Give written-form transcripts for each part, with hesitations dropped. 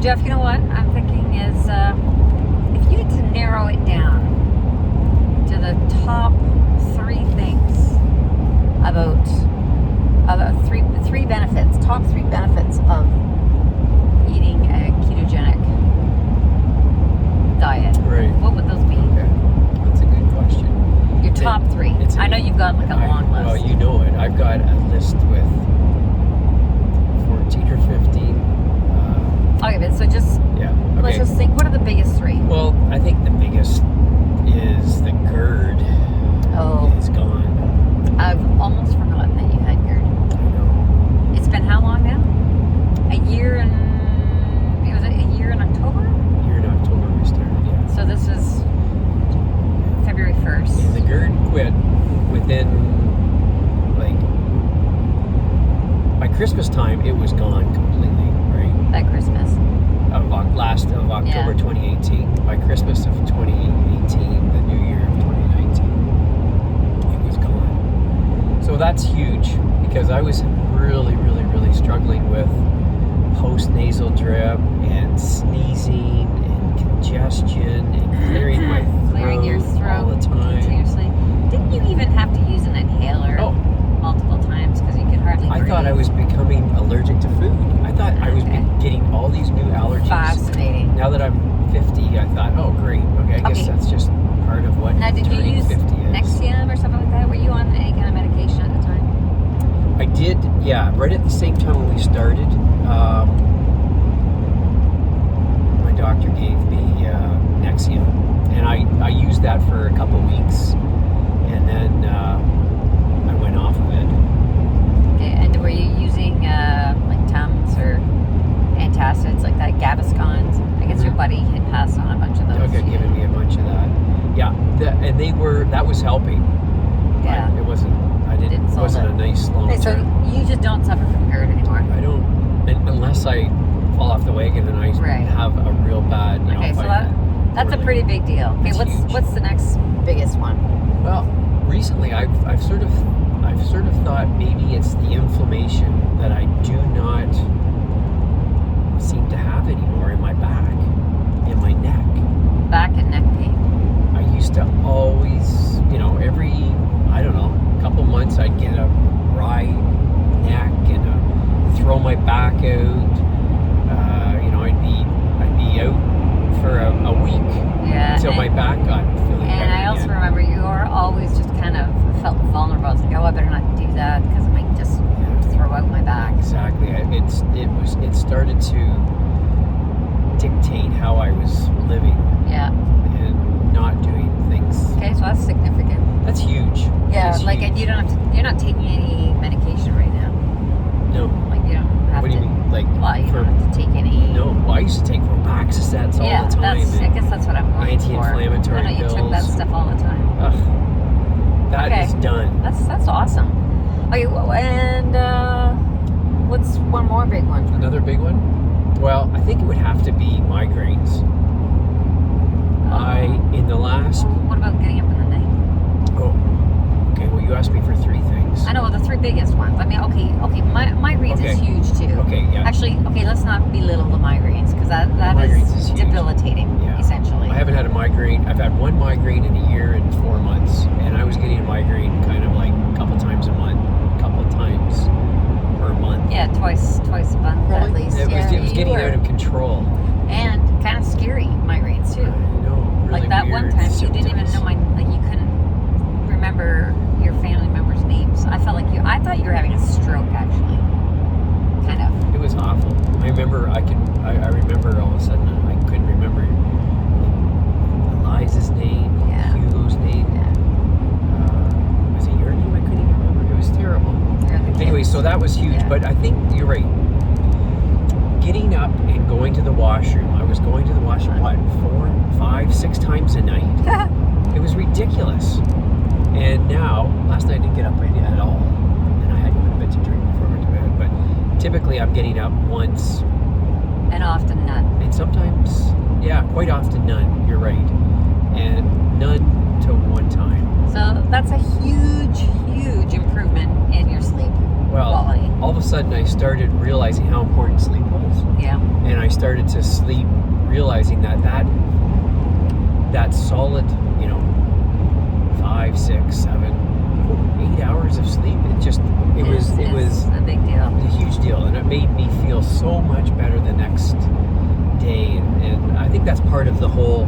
Jeff, you know what I'm thinking is if you had to narrow it down to the top 3 things about three benefits, top 3 benefits of eating a ketogenic diet, Right. what would those be? Okay. That's a good question. Your top 3. I know you've got like a long list. Well, you know it. I've got a list with 14 or 15. Okay, but so just let's just think. What are the biggest 3? Well, I think the biggest is the GERD. Oh, It's gone. I've almost forgotten that you had GERD. I know. It's been how long now? A year and was it a year in October? A year in October we started, yeah. So this is February 1st. And the GERD quit within, like, by Christmas time, it was gone completely, right? At Christmas. Of October 2018. By Christmas of 2018, the new year of 2019, it was gone. So that's huge because I was really, really, really struggling with post-nasal drip and sneezing and congestion and clearing my throat, Clearing your throat all the time. continuously. Didn't you even have to use an inhaler multiple times because you could hardly breathe? I thought I was becoming allergic to food. I thought I was getting all these new allergies. Fascinating. Now that I'm 50, I thought, oh great, okay, I guess that's just part of what now, did you turning use 50 is. Nexium or something like that? Were you on any kind of medication at the time? I did, yeah, right at the same time when we started. My doctor gave me Nexium, and I used that for a couple weeks, and then I went off of it. Okay, and were you using like Tums or antacids like that, Gaviscons? I guess your buddy had passed on a bunch of those. Doug had given me a bunch of that. Yeah, and that was helping. Yeah. But it wasn't. It wasn't a nice long term. So you just don't suffer from GERD anymore? I don't, unless I fall off the wagon and I have a real bad. Okay, so that's a pretty big deal. Okay, what's the next biggest one? Well, recently I've sort of thought maybe it's the inflammation that I do not seem to have anymore in my back, in my neck. Back and neck pain. I used to always, every, I don't know, couple months I'd get a wry neck and throw my back out. I'd be out for a week until my back got feeling better. And I also remember you were always just kind of felt vulnerable. It's like, oh, I better not do that because it might just throw out my back. Exactly. It started to dictate how I was living. Yeah. And not doing things. Okay, so that's significant. That's huge. Yeah, like huge. And you don't have to. You're not taking any medication right now. No. Like you don't have to. What do you mean? Like you don't have to take any. No. Well, I used to take Robaxacets all the time. I guess that's what I'm worried for. Anti-inflammatory I know you took that stuff all the time. Ugh. That is done. That's awesome. Okay, and what's one more big one? Another big one? Well, I think it would have to be migraines. In the last... What about getting up in the night? Oh, okay. Well, you asked me for 3 things. I know, the 3 biggest ones. I mean, okay. Migraines is huge too. Okay, yeah. Actually, let's not belittle the migraines because that is debilitating, essentially. I haven't had a migraine. I've had 1 migraine in a year and 4 months, and I was getting a migraine kind of like a couple times per month. Yeah, twice a month at least. It was getting out of control. And kind of scary migraines too. I know, really like that one time symptoms. You didn't even know you couldn't remember your family members' names. I felt like I thought you were having a stroke actually. Kind of. It was awful. I remember I remember all of a sudden I couldn't remember Eliza's name, Hugo's name. Was it your name? I couldn't even remember. It was terrible. Anyway, so that was huge, but I think you're right. Getting up and going to the washroom. I was going to the washroom, 4, 5, 6 times a night? It was ridiculous. And now, last night I didn't get up at all. And I had quite a bit to drink before I went to bed. But typically I'm getting up once. And often none. And sometimes, quite often none. You're right. And none to 1 time. So that's a huge, huge improvement in your sleep quality. All of a sudden I started realizing how important sleep was. Yeah. And I started to sleep, realizing that solid, 5, 6, 7, 8 hours of sleep, it was a big deal. a huge deal, and it made me feel so much better the next day, and I think that's part of the whole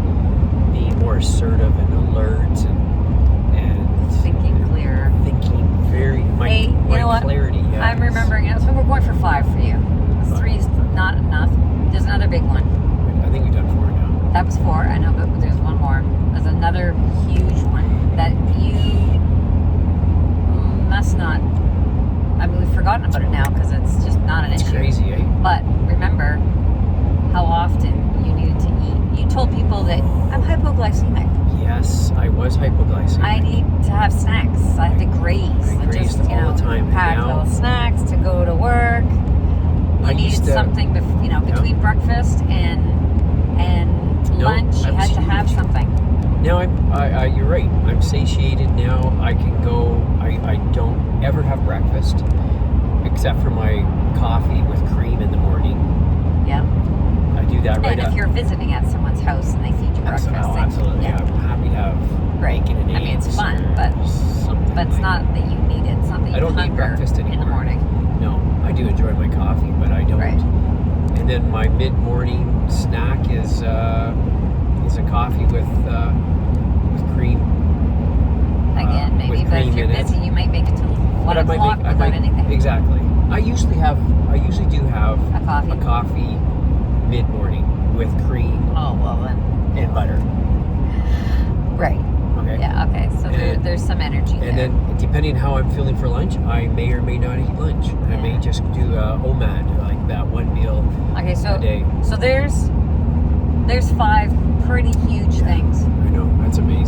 being more assertive and alert and Thinking clearer. thinking very Hey, you know what? clarity. Yes. I'm remembering it. So we're going for 5 for you. 3 is not enough. There's another big one. I think we've done 4 now. That was 4, I know, but there's one more. There's another huge one that you must not. I mean, we've forgotten about it now because it's just not an issue. It's crazy, eh? But remember how often you needed to eat. You told people that I'm hypoglycemic. Yes, I was hypoglycemic. I need to have snacks. I have to graze. I grazed all the time. Pack Now- little snacks to go to work. You I needed used to- something, between breakfast and lunch. You had to have something. Now you're right. I'm satiated now. I can go. I don't ever have breakfast except for my coffee with cream in the morning. Yeah. I do that right And if up. you're visiting at someone's house and they feed you breakfast, Absolutely. yeah. I'm happy to have Right. bacon and I mean, it's eggs fun, or but something. it's like not that you need it. It's not that you I don't need hunger breakfast in the anymore. morning. No, I do enjoy my coffee, but I don't. Right. And then my mid-morning snack is a coffee with cream. Again, maybe, with but if cream you're in it. busy, you might make it to 1 But I might o'clock without anything. Exactly. I usually do have A coffee. mid-morning with cream Oh, well then. and butter. Right. Okay. Yeah, okay. So And- there's some energy there. And then, depending how I'm feeling for lunch, I may or may not eat lunch. I may Yeah. just do OMAD, like that one meal Okay, so a day. there's 5 pretty huge things. I know, that's amazing.